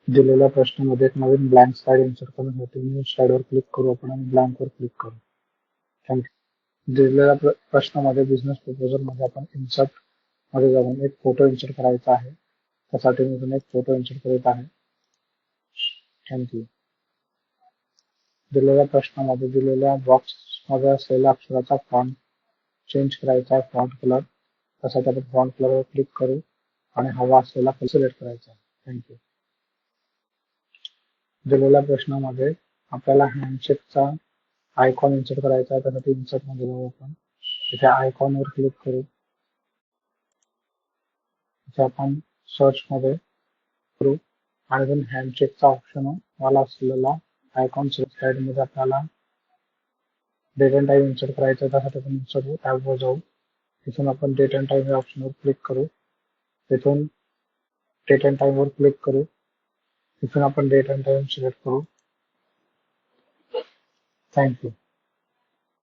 दिलेल्या प्रश्नामध्ये एक नवीन ब्लँक स्लाइड इन्सर्ट करण्यासाठी न्यू स्लाइडवर क्लिक करू आपण आणि ब्लँकवर क्लिक करू. थँक्यू. दिलेल्या प्रश्नामध्ये बिझनेस प्रपोजल मध्ये आपण इन्सर्ट मध्ये जाऊन एक फोटो इन्सर्ट करायचा आहे. त्यासाठी मी एक फोटो इन्सर्ट करत आहे. थँक्यू. दिलेल्या प्रश्नामध्ये दिलेल्या बॉक्स मध्ये असलेल्या अक्षराचा फॉन्ट चेंज करायचा आहे, फॉन्ट कलर. त्यासाठी आपण फॉन्ट कलरवर क्लिक करू आणि हवा असलेला कलर सिलेक्ट करायचा आहे. थँक्यू. दिलेल्या प्रश्नामध्ये आपल्याला हँडशेकचा आयकॉन इन्सर्ट करायचा आहे. त्यासाठी इन्सर्ट मध्ये जाऊ आपण. तिथे आयकॉनवर क्लिक करू. तिथे आपण सर्च मध्ये करू आणि then हँडशेकचा ऑप्शन वाला असलेला आयकॉन स्लाइड मध्ये आपल्याला डेट अँड टाइम इन्सर्ट करायचा आहे. त्यासाठी आपण इन्सर्ट टॅबवर जाऊ. तिथून आपण डेट अँड टाइम या ऑप्शनवर क्लिक करू. तिथून डेट अँड टाइम वर क्लिक करू. तिथून आपण डेट अँड टाइम सिलेक्ट करू. थँक्यू.